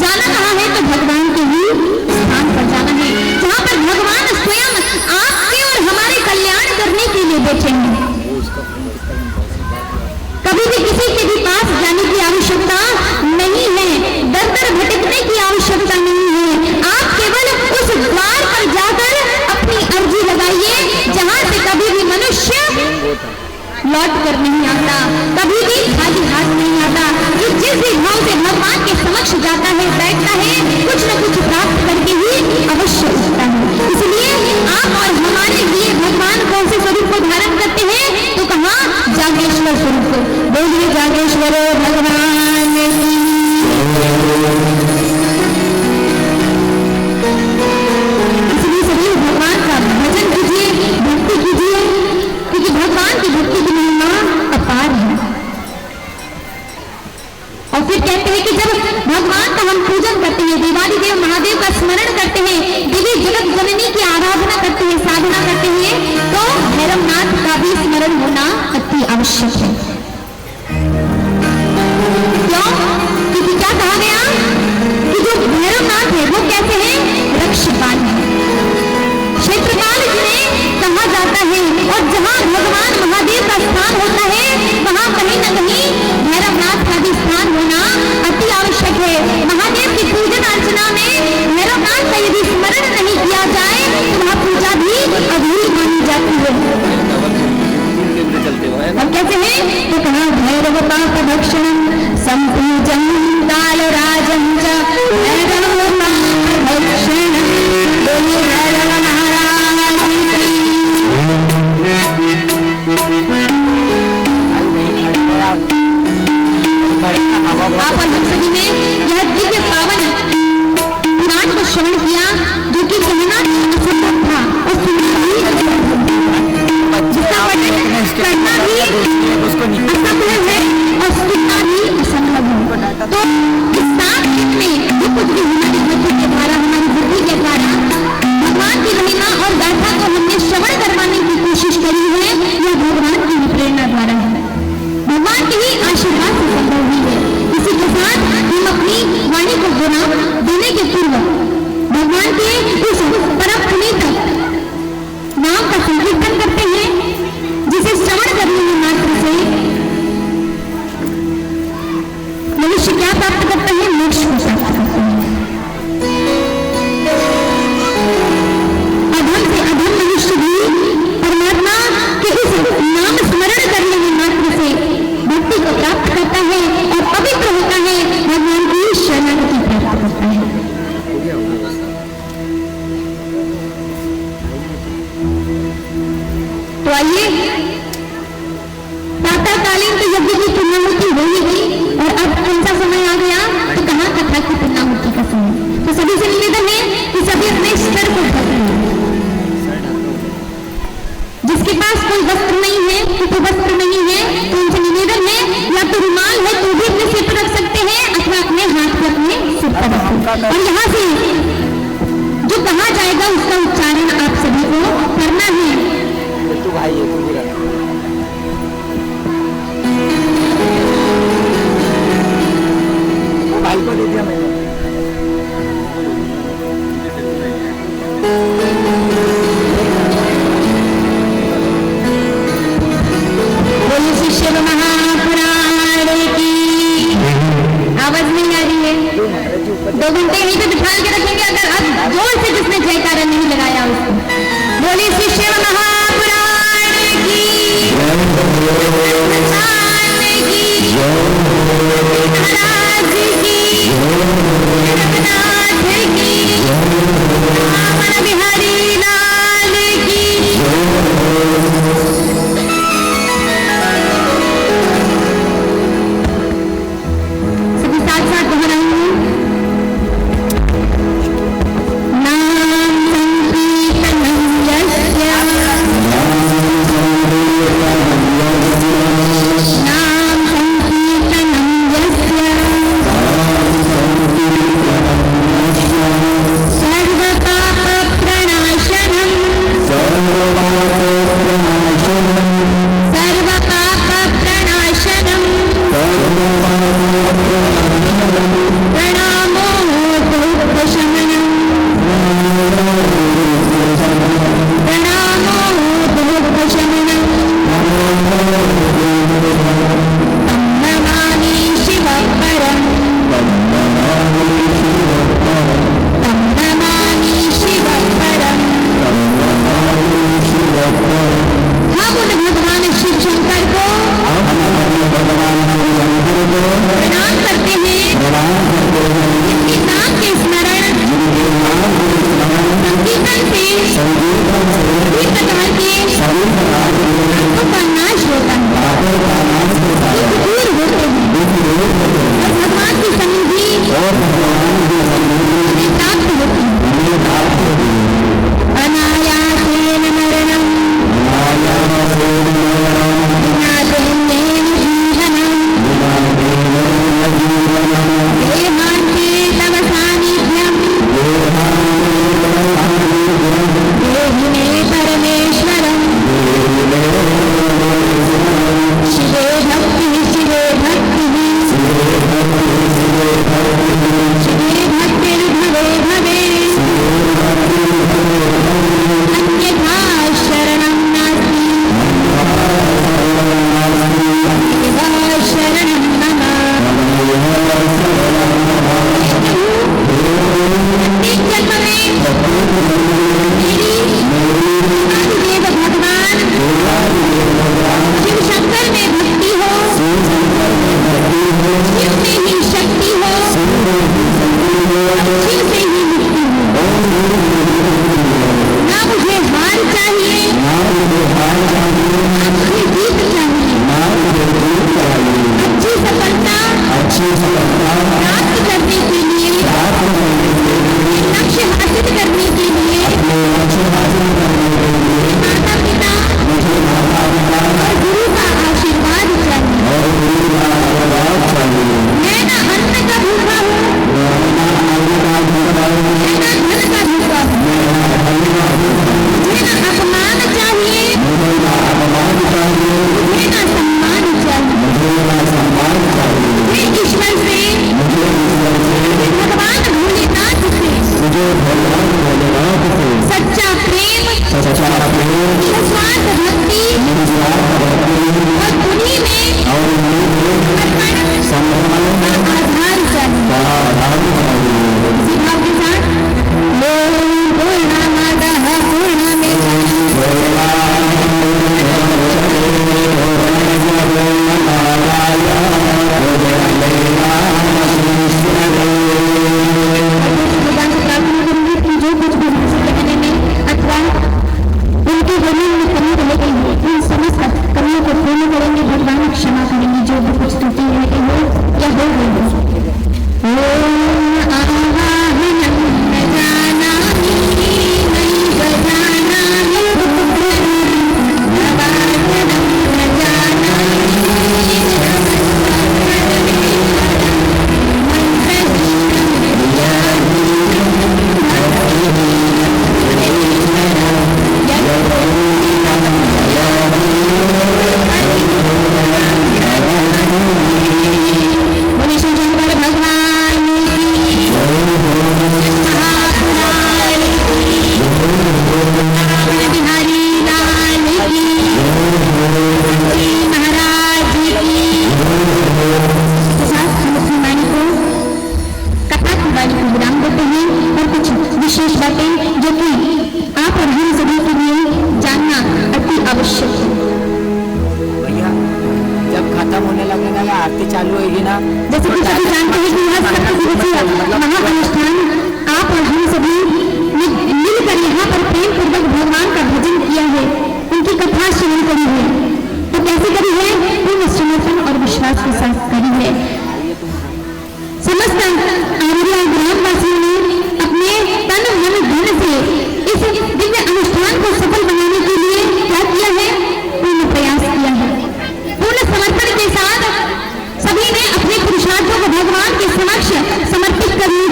Speaker 1: जाना कहाँ है? तो भगवान के ही स्थान पर जाना है, जहाँ पर भगवान स्वयं आपके और हमारे कल्याण करने के लिए बैठे हैं। कभी भी किसी के भी पास जाने की आवश्यकता नहीं है, दर दर भटकने की आवश्यकता नहीं है। आप केवल उस द्वार पर जाकर अपनी अर्जी लगाइए जहां से कभी भी मनुष्य लौट कर नहीं आता, कभी भी खाली हाथ नहीं आता। कि जिस भी भाव से भगवान के समक्ष जाता है, बैठता है, कुछ न कुछ प्राप्त करके ही अवश्य उठता है। इसलिए आप और हमारे लिए भगवान कौन से स्वरूप को धारण करते हैं? तो कहाँ? जागेश्वर स्वरूप को। बोलिए जागेश्वर भगवान की। इसलिए सभी भगवान का भजन कीजिए, भक्ति कीजिए, क्योंकि भगवान की भक्ति की महिमा अपार है। और फिर कहते हैं कि जब भगवान का हम पूजन करते हैं, देवादिदेव महादेव का स्मरण करते हैं, देवी जगत जननी की आराधना करते हैं, साधना करते हैं, तो भैरवनाथ का भी स्मरण होना अति आवश्यक है। क्यों? क्योंकि क्या कहा गया कि जो भैरवनाथ है वो कैसे है? रक्षपाल है, क्षेत्रपाल जिन्हें कहा जाता है। और जहाँ भगवान महादेव का स्थान होता है वहाँ कहीं न कहीं भैरवनाथ का भी स्थान होना अति आवश्यक है। महादेव की पूजन अर्चना में भैरवनाथ का यदि स्मरण नहीं किया जाए तो वह पूजा भी अधूरी मानी जाती है। अब कैसे है? तो कहा भैरव पाप भक्षण संपूजन कालराजं च भैरव पाप भक्षण। बोलिए भैरव महाराज की। आप और हम सभी ने यह दिव्य पावन पुराण को श्रवण किया जो कि कहना असंभव था और सुनना भी जिसका वर्णन करना भी असंभव है और सुनना भी असंभव है। तो इस 7 दिन में जो कुछ भी हमारी बुद्धि के द्वारा, हमारी बुद्धि के द्वारा भगवान की महिमा और गाथा को हमने श्रवण करवाने की कोशिश करी है, यह भगवान की प्रेरणा द्वारा है, भगवान के ही आशीर्वाद से संभव हुई है। इसी के साथ हम अपनी वाणी को विराम देने के पूर्व भगवान के उस परम पुनीत नाम का संकीर्तन करते हैं जिसे श्रवण करने में मात्र से मनुष्य क्या प्राप्त करता है? मोक्ष को प्राप्त करता है। अधम से अधम मनुष्य भी परमात्मा के उस नाम स्मरण करने में मात्र से भक्ति को प्राप्त करता है और पवित्र होता है, भगवान की शरणागति प्राप्त करता है। तो आइए, प्रातःकालीन तो यज्ञ की पूर्णाहुति हो ही गई और अब कौन सा समय आ गया? तो कहाँ कथा की पूर्णाहुति का समय। तो सभी से निवेदन है कि सभी अपने स्तर को ढकें। जिसके पास कोई वस्त्र नहीं है, कोई वस्त्र नहीं है, तो उनसे निवेदन है या तो रुमाल है तो भी अपने सिर पर रख सकते हैं अथवा अपने हाथ पर अपने सिर पर रखें। और यहाँ से जो कहा जाएगा उसका उच्चारण आप सभी को करना है।
Speaker 2: को दे दिया मैंने।
Speaker 1: बोलिए श्री शिव महापुराण की। आवाज नहीं आ रही है? 2 घंटे यहीं पे बिठा के रखेंगे अगर अब जोर से जिसने जयकारा नहीं लगाया उसको। बोलिए श्री शिव महापुराण की। महाराज की जगन्नाथ की वामन बिहारी लाल की। सभी साथ साथ दोहराएंगे। नाम संकीर्तनं यस्य नाम संकीर्तनं यस्य सर्वपापप्रणाशनं सर्वपापप्रणाशनं प्रणामो दुःखशमनं प्रणामो दुःखशमनं तं नमामि शिवपरं तं नमामि शिवपरं। हम उन भगवान शिव शंकर को प्रणाम करते हैं जिनके नाम के स्मरण संकीर्तन से सभी प्रकार के पापों का नाश होता है, दुख दूर होते हैं और भगवान की सन्निधि हमें प्राप्त होती है। अनायासेन मरणं देहान्ते तव सान्निध्यं देहि मे परमेश्वरं। शिवे भक्तिः शिवे भक्तिः शिवे भक्तिर्भवे भवे अन्यथा शरणं नास्ति शिवा शरणं मम। प्रत्येक जन्म में मेरी आदिदेव भगवान शिव शंकर में भक्ति हो, शिव में ही शक्ति हो, शिव से ही मुक्ति हो। ना मुझे हार चाहिए ना मुझे जीत चाहिए। अच्छी सफलता प्राप्त करने के लिए लक्ष्य हासिल करने के लिए माता पिता और गुरु का आशीर्वाद चाहिए। मैं ना अन्न का भूखा हूँ, मैं ना धन का भूखा हूँ। मुझे ना अपमान चाहिए, मुझे ना सम्मान चाहिए। हे ईश्वर से भगवान भोलेनाथ से सच्चा प्रेम निस्वार्थ भक्ति और उन्हीं में अर्पण का आधार चाहिए। इसी भाव के साथ बातें जो कि आप और हम सभी के लिए जानना अति आवश्यक है।
Speaker 2: भैया जब खत्म होने लगेगा या आरती चालू होगी ना,
Speaker 1: जैसे कि सभी जानते हैं कि यह सप्तदिवसीय महाअनुष्ठान आप और हम सभी मिलकर यहाँ पर प्रेम पूर्वक भगवान का भजन किया है, उनकी कथा श्रवण करी है। तो कैसे करी है? पूर्ण समर्पण और विश्वास के साथ करी है। समस्त आर्या ग्रामवासियों ने अपने तन मन धन से इस दिव्य अनुष्ठान को सफल बनाने के लिए क्या किया है? पूर्ण प्रयास किया है। पूर्ण समर्पण के साथ सभी ने अपने पुरुषार्थों को भगवान के समक्ष समर्पित करने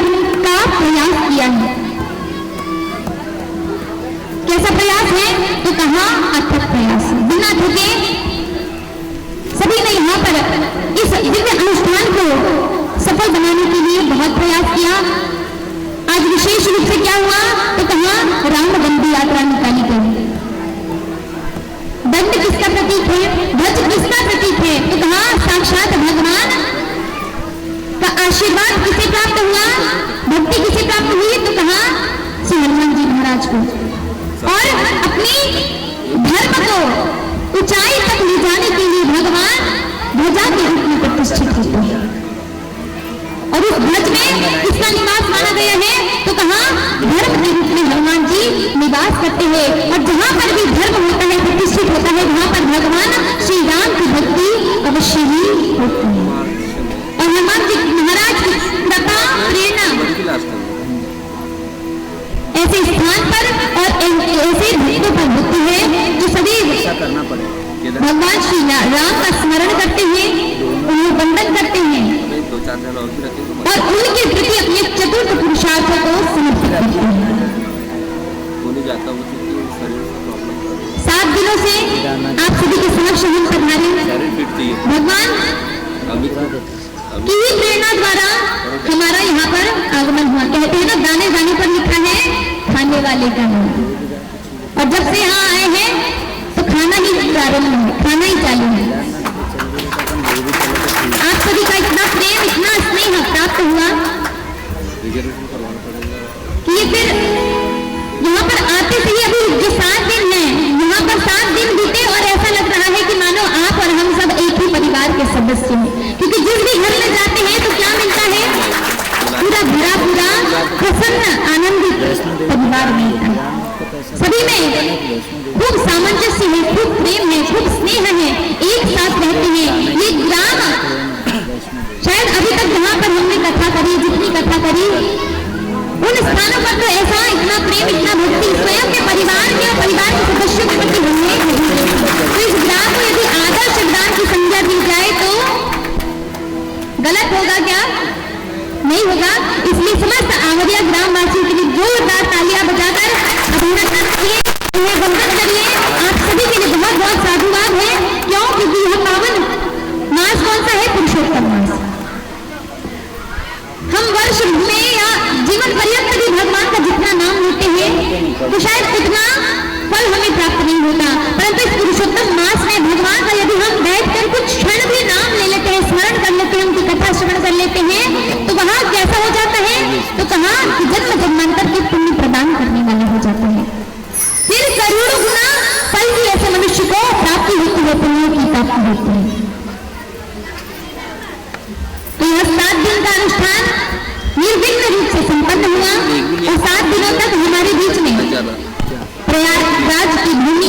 Speaker 1: का प्रयास किया है। कैसा प्रयास है? तो कहा अथक प्रयास, बिना थके सभी ने यहाँ पर इस दिव्य अनुष्ठान को सफल बनाने के लिए बहुत प्रयास किया। आज विशेष रूप से क्या हुआ? तो कहा रामदंडी यात्रा निकाली गई। दंड किसका प्रतीक है? ध्वज किसका प्रतीक है? तो कहा साक्षात भगवान का आशीर्वाद किसे प्राप्त हुआ? भक्ति किसे प्राप्त हुई? तो कहा श्री हनुमान जी महाराज को। और अपनी धर्म को ऊंचाई तक ले जाने के लिए भगवान ध्वजा के रूप में प्रतिष्ठित होते हैं। और उस ध्वज में किसका निवास माना गया है? तो कहा धर्म के रूप में हनुमान जी निवास करते हैं। और जहां पर भी धर्म होता है, प्रतिष्ठित होता है, वहां पर भगवान श्री राम की भक्ति अवश्य ही होती है। और हनुमान जी महाराज की कृपा प्रेरणा ऐसे स्थान पर और ऐसे भक्तों पर होती है जो सदैव
Speaker 2: करना पड़ेगा।
Speaker 1: भगवान श्री राम का स्मरण करते हैं, उन्हें वंदन करते हैं और उनके प्रति अपने चतुर्थ पुरुषार्थों को समर्पित करते हैं। 7 दिनों से आप सभी के समक्ष हम पधारे भगवान की ही प्रेरणा द्वारा हमारा यहाँ पर आगमन हुआ। कहते हैं ना, दाने दाने पर लिखा है खाने वाले का नाम। और जब से यहाँ आए हैं तो खाना ही प्रारंभ है, खाना ही चालू है। आप सभी का इतना प्रेम, इतना स्नेह प्राप्त हुआ कि ये फिर यहाँ पर आते से ही अभी जो 7 दिन है, यहाँ पर 7 दिन बीते और ऐसा लग रहा है कि मानो आप और हम सब एक ही परिवार के सदस्य हैं। क्योंकि जिस भी घर में जाते हैं तो क्या मिलता है? पूरा भरा पूरा प्रसन्न आनंदित परिवार मिलता है। सभी में खूब सामंजस्य है, खूब प्रेम है, खूब स्नेह है, एक साथ रहते हैं। ये ग्राम शायद अभी तक जहाँ पर हमने कथा करी, जितनी कथा करी, उन स्थानों पर तो ऐसा इतना प्रेम, इतना भक्ति स्वयं के परिवार के और परिवार के सदस्यों के प्रति हमने तो इस ग्राम को यदि आदर्श ग्राम की संज्ञा दी जाए तो गलत होगा क्या? नहीं होगा। इसलिए समस्त आवरिया ग्रामवासियों के लिए जोरदार तालियां बजाकर अभिनंदन करिए, उन्हें वंदन करिए। आप सभी के लिए बहुत बहुत साधुवाद है। क्यों? क्योंकि यह पावन मास कौन सा है? पुरुषोत्तम मास। हम वर्ष में या जीवन पर्यंत भी भगवान का जितना नाम लेते हैं तो शायद उतना फल हमें प्राप्त नहीं होता, परंतु इस पुरुषोत्तम मास में भगवान का यदि हम बैठकर कुछ क्षण भी नाम ले लेते हैं, स्मरण कर लेते हैं, उनकी कथा श्रवण कर लेते हैं तो वहां कैसा हो जाता है? तो कहा कि जन्म जन्मांतर के पुण्य प्रदान करने वाला हो जाता है। फिर करोड़ों गुना फल भी ऐसे मनुष्य को प्राप्ति होती है, पुण्य की प्राप्ति होती है। तो यह 7 दिन का अनुष्ठान निर्विघ्न रूप से संपन्न हुआ और 7 दिनों तक हमारे बीच में प्रयागराज की भूमि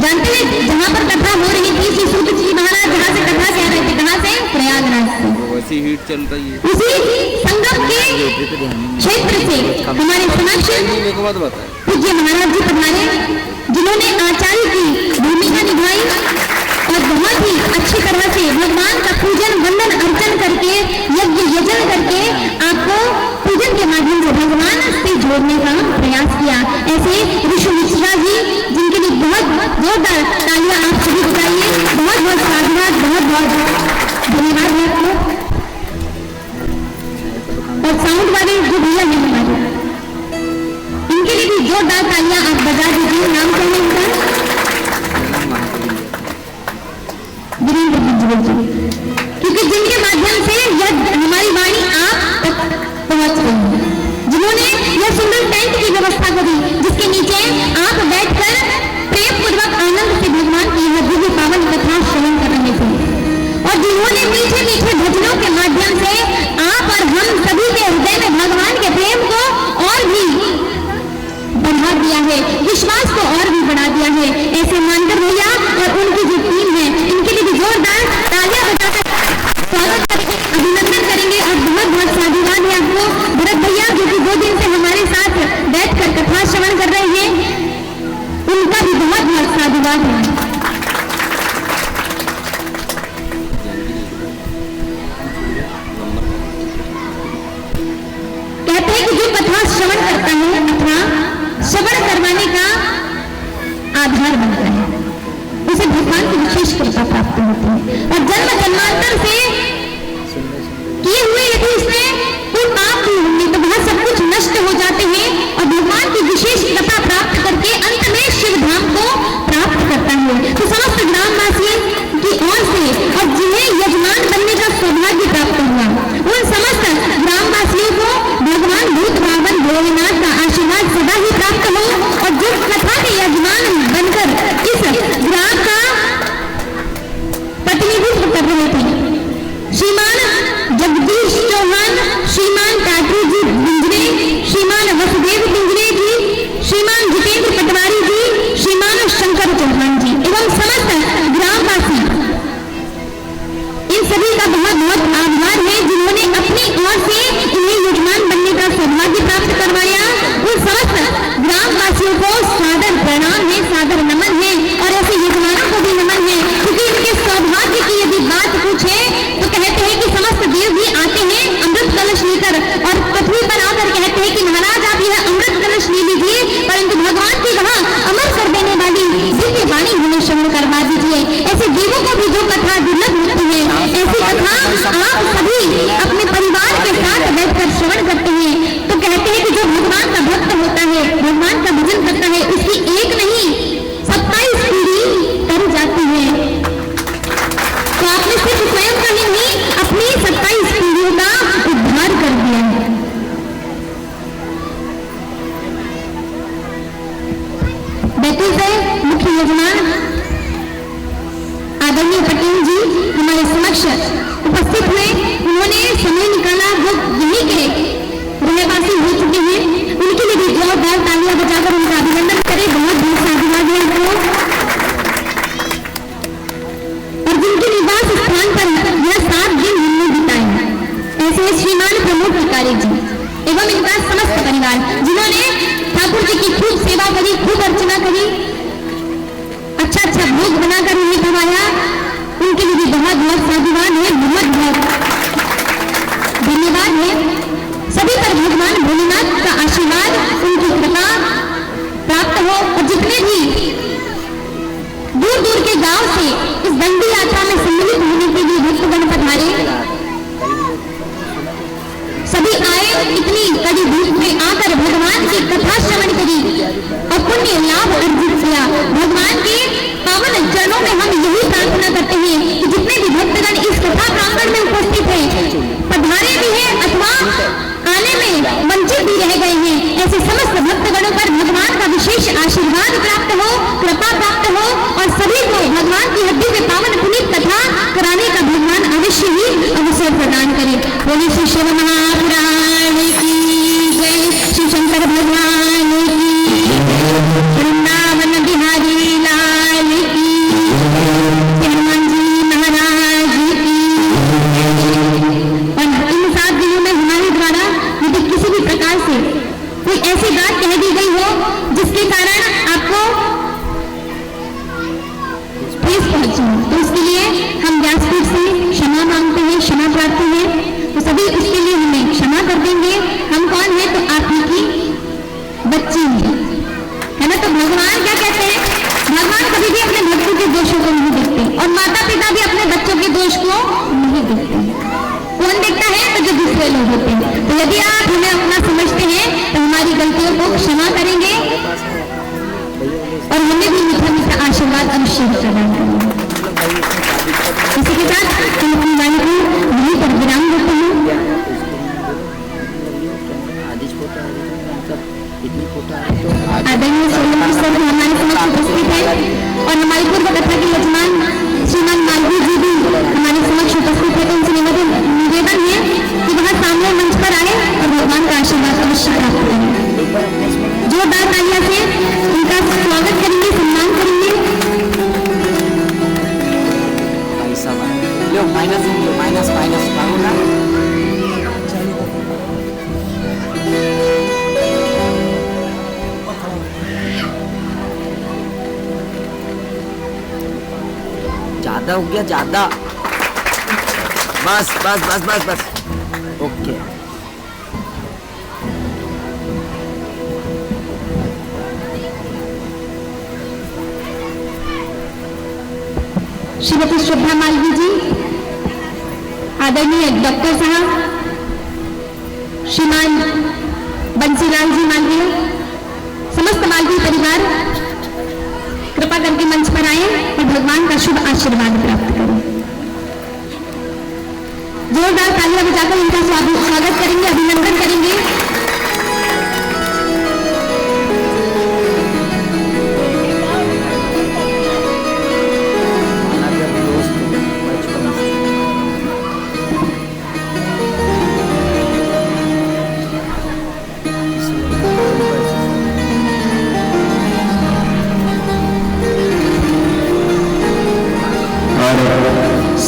Speaker 1: जानते हैं जहाँ पर कथा हो रही थी, श्री सूत जी महाराज जहाँ से कथा कह रहे थे, कहाँ से? प्रयागराज से।
Speaker 2: वैसी हीट चल रही है।
Speaker 1: उसी संगम के क्षेत्र से हमारे समक्ष पूज्य महाराज जी पधारे, जिन्होंने आचार्य की भूमिका निभाई और बहुत ही अच्छी तरह से भगवान का पूजन, वंदन, अर्चन करके, यज्ञ यजन करके आपको पूजन के माध्यम से भगवान से जोड़ने का प्रयास किया। ऐसे ऋषि मिश्रा जी, जिनके लिए बहुत जोरदार तालियां आप सभी बजाइए। बहुत बहुत साधुवाद, बहुत बहुत धन्यवाद है आपको। और साउंड वाले जो भैया हैं हमारे, इनके लिए भी जोरदार तालियां आप बजा दीजिए। नाम क्या है इनका? वीरेंद्र जी, क्योंकि जिनके माध्यम से यह हमारी वाणी आप तक पहुंच रही है, जिन्होंने भरत भैया जो कि 2 दिन से हमारे साथ बैठकर कथा श्रवण कर रहे हैं, उनका भी बहुत बहुत साधुवाद है। कहते हैं कि जो कथा श्रवण करता है, कथा श्रवण करवाने का आधार बनता है, उसे भगवान की विशेष कृपा प्राप्त होती है। और जन्म जन्मांतर से किए हुए यदि उसने कोई पाप भी होंगे तो वह सब कुछ नष्ट हो जाते हैं और भगवान की विशेष कृपा प्राप्त करके अंत में शिव धाम को प्राप्त करता है। तो समस्त ग्रामवासियों की ओर से और जिन्हें यजमान बनने का सौभाग्य प्राप्त हुआ, उन समस्त ग्रामवासियों को भगवान भूत भावन भोलेनाथ का आशीर्वाद सदा ही प्राप्त हो और जो कथा के यजमान बनकर इस ग्राम का प्रतिनिधित्व कर रहे थे, श्रीमान जगदीश चौहान, श्रीमान टाटू जी पिंजरे, श्रीमान वसुदेव पिंजरे जी, श्रीमान जितेंद्र पटवारी जी, श्रीमान शंकर चौहान जी एवं समस्त ग्रामवासी, इन सभी का बहुत बहुत आभार है जिन्होंने अपनी ओर से इन्हें यजमान बनने का सौभाग्य प्राप्त करवाया। उन समस्त ग्रामवासियों को सादर प्रणाम है, सादर नमन है और ऐसे यजमानों को भी नमन है, क्योंकि इनके सौभाग्य की यदि बात पूछे तो कहते हैं कि समस्त देव भी आते हैं अमृत कलश लेकर और पृथ्वी पर आकर कहते हैं कि महाराज आप यह अमृत कलश ले लीजिए, परंतु भगवान की वहां अमर कर देने वाली दिव्य वाणी हमें श्रवण करवा दीजिए। ऐसे देवों को भी जो कथा दुर्लभ होती है, ऐसी कथा आप सभी अपने परिवार के साथ बैठकर श्रवण करते हैं तो कहते हैं कि जो भगवान का भक्त होता है, भगवान का भजन करता है, उसकी एक नहीं 27 पीढ़ी तर जाती है। तो आपने सिर्फ स्वयं का ही नहीं अपनी 27 पीढ़ियों का उद्धार कर दिया है। बैठे से मुख्य यजमान आदरणीय पटेल जी हमारे समक्ष उपस्थित हुए, उन्होंने समय निकाला, वो यहीं के रहवासी हो चुके हैं, उनके लिए भी जोरदार तालियां बजाकर उनका अभिनंदन करें। बहुत बहुत साधुवाद है उनको। और जिनके निवास स्थान पर यह 7 दिन हमने बिताए, ऐसे श्रीमान प्रमोद टिकारी जी एवं इनका समस्त परिवार जिन्होंने ठाकुर जी की खूब सेवा करी, खूब अर्चना करी, अच्छा अच्छा भोग बनाकर उन्हें खवाया, उनके लिए भी बहुत बहुत साधुवाद है, बहुत बहुत धन्यवाद है। सभी पर भगवान भोलेनाथ का आशीर्वाद, उनकी कृपा प्राप्त हो और जितने भी दूर दूर के गांव से इस दंडी यात्रा में सम्मिलित होने के लिए भक्तगण पधारे, सभी आए, इतनी कड़ी धूप में आकर भगवान की कथा श्रवण करी और पुण्य लाभ अर्जित किया। भगवान के पावन चरणों में हम यही प्रार्थना करते हैं कि जितने भी भक्तगण इस कथा प्रांगण में उपस्थित हैं, पधारे भी हैं अथवा आने में वंचित भी रह गए हैं, ऐसे समस्त भक्तगणों पर भगवान का विशेष आशीर्वाद प्राप्त हो, कृपा प्राप्त हो और सभी को भगवान की हड्डी में पावन पुनीत कथा कराने का भगवान अवश्य ही अवसर प्रदान करे। बोले श्री शिव महापुराण की जय, श्री शंकर भगवान की, वृंदावन बिहारी लाल की, हनुमान जी महाराज की। और इन 7 दिनों में हमारे द्वारा यदि किसी भी प्रकार से कोई ऐसी बात कह दी गई हो जिसके कारण आपको ठेस पहुंची हो, तो उसके लिए हम व्यासपीठ से क्षमा मांगते हैं, क्षमा प्रार्थी हैं, तो सभी उसके लिए हमें क्षमा कर देंगे। हम कौन है? तो आप ही की बच्ची है ना। तो भगवान क्या कहते हैं? भगवान कभी भी अपने भक्तों के दोषों को नहीं देखते और माता पिता भी अपने बच्चों के दोष को नहीं देखते। कौन देखता है? तो जो दूसरे लोग होते हैं। तो यदि आप हमें अपना समझते हैं तो हमारी गलतियों को क्षमा करेंगे और हमें भी मीठा मीठा आशीर्वाद अवश्य प्रदान करेंगे। इसी के साथ हम अपनी वाणी को यहीं पर विराम देते हैं। आदरणीय सोलंकी सर भी हमारे समक्ष उपस्थित है और हमारी पूर्व कथा के यजमान श्रीमान मालवी जी भी हमारे समक्ष उपस्थित है। तो उनसे निवेदन है कि वह सामने मंच पर आए और भगवान का आशीर्वाद अवश्य प्राप्त करें। जोरदार तालियां से उनका स्वागत करेंगे, सम्मान करेंगे।
Speaker 2: माइनस माइनस माइनस ज्यादा हो गया, ज्यादा। बस बस बस बस बस, ओके।
Speaker 1: श्रीमती श्रद्धा मालवी जी, आदरणीय डॉक्टर साहब, श्रीमान बंसीलाल जी मालवीय, समस्त मालवीय परिवार कृपा करके मंच पर आए और भगवान का शुभ आशीर्वाद प्राप्त करें। जोरदार तालियां बजाकर इनका स्वागत करेंगे, अभिनंदन करेंगे।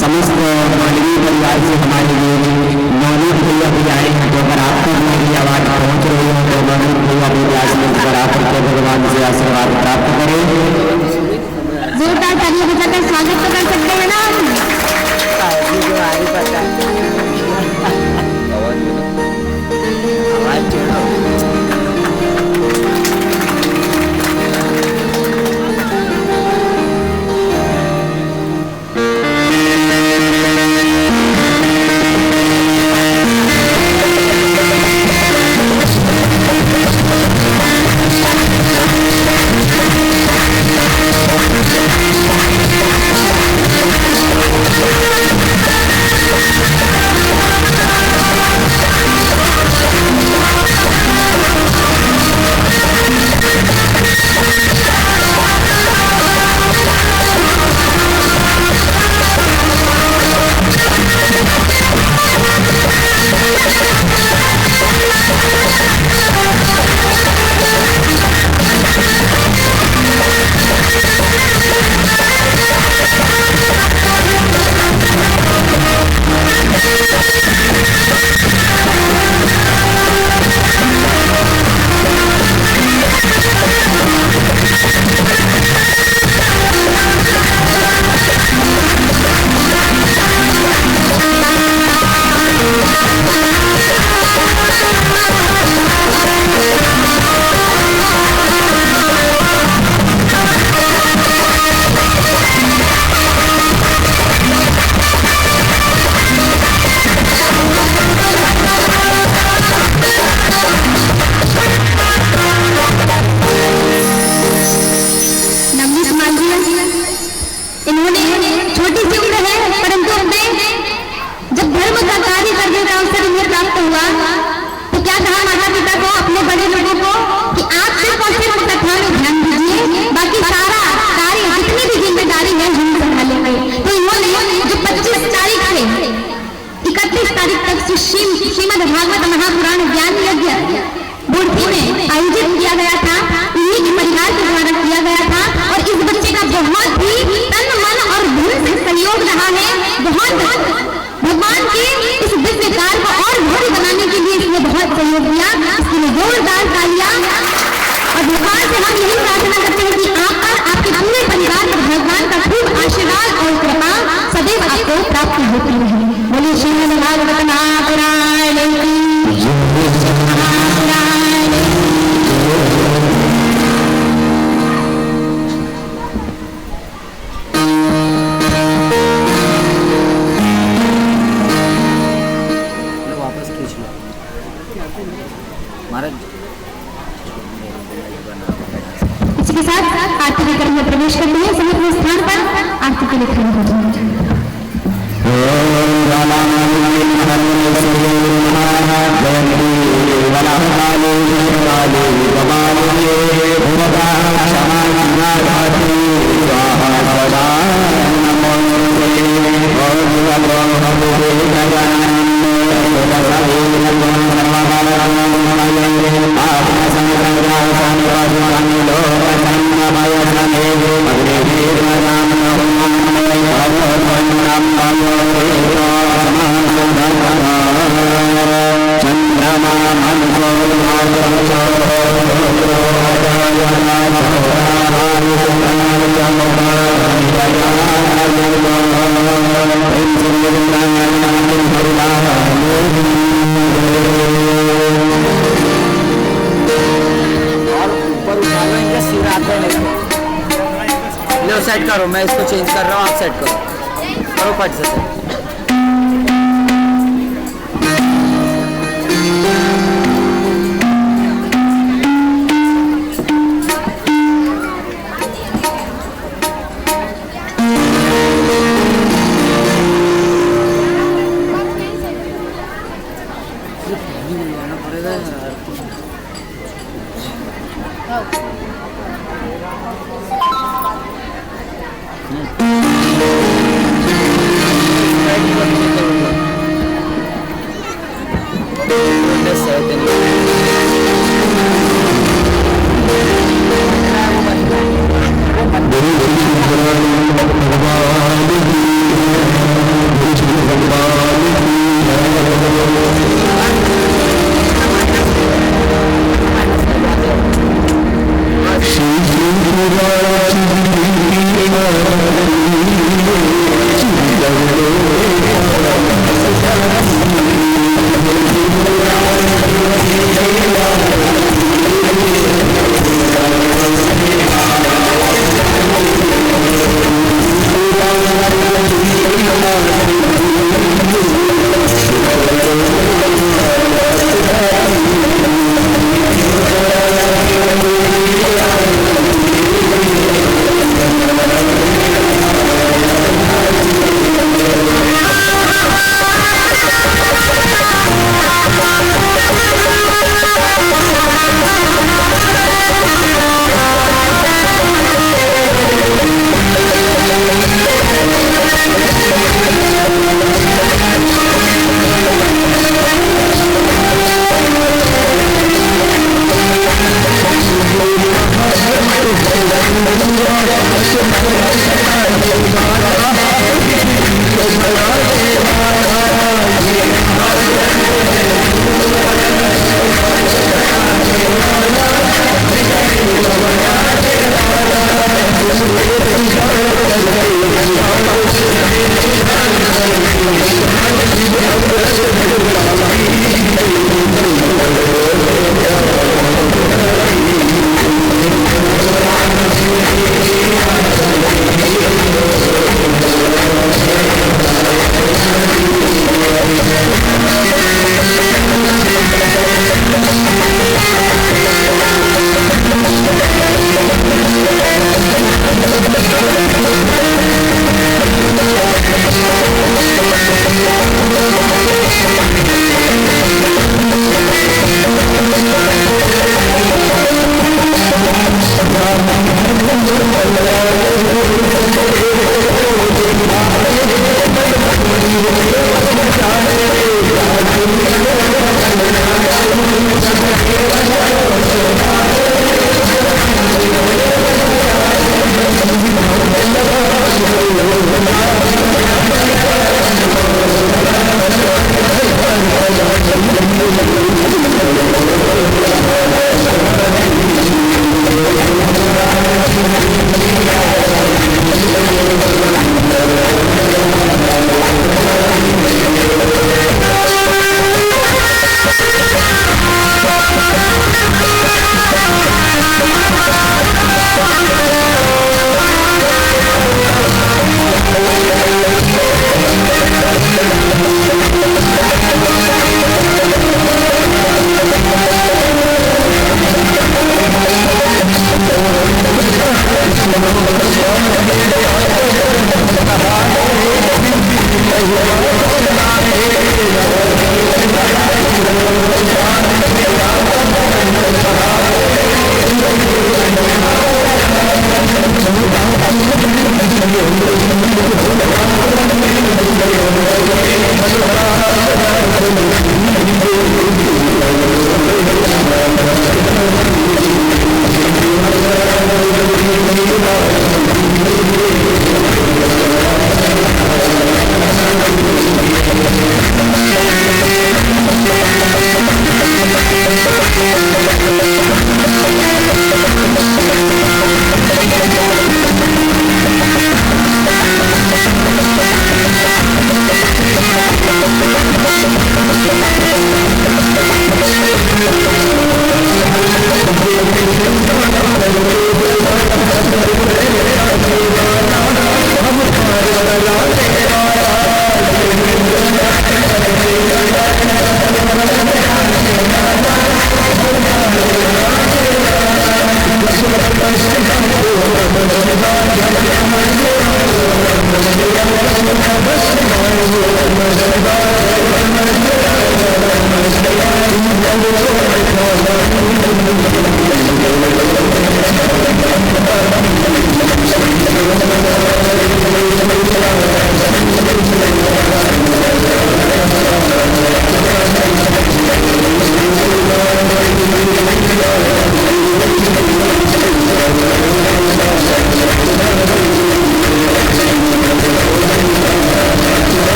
Speaker 3: समस्त मानवीय परिवार से हमारे लिए नौनीत भैया भी आए हैं, तो अगर आप तक मेरी आवाज पहुंच रही है तो नौनीत भैया भी व्यास मंच पर आकर के भगवान से आशीर्वाद प्राप्त करें।
Speaker 1: जोरदार तालियां बजाकर स्वागत तो कर सकते हैं ना। श्रीमद् भागवत महापुराण ज्ञान यज्ञ बुढ़ी में आयोजित किया गया था, इन्हीं के परिवार के द्वारा किया गया था। और इस बच्चे का बहुत ही तन मन और धन से सहयोग रहा है। बहुत भगवान के इस दिव्य कार्य को और भव्य बनाने के लिए इसने बहुत सहयोग दिया। इसके लिए जोरदार तालियां। और भगवान से हम यही प्रार्थना करते हैं कि आप पर, आपके पूरे परिवार पर भगवान का खूब आशीर्वाद और कृपा सदैव आपको प्राप्त होती रहे। बोलिए श्रीमद् भागवत महापुराण की
Speaker 2: वापस खींच लो महाराज।
Speaker 1: इसके साथ आरती के क्रम में प्रवेश करते हैं। सभी स्थान पर आरती के लिए खड़े हो जाएं।
Speaker 3: चंद्रमा
Speaker 2: सेट करो, मैं इसको चेंज कर रहा हूँ, आप सेट करो फट से set।
Speaker 3: Thank you.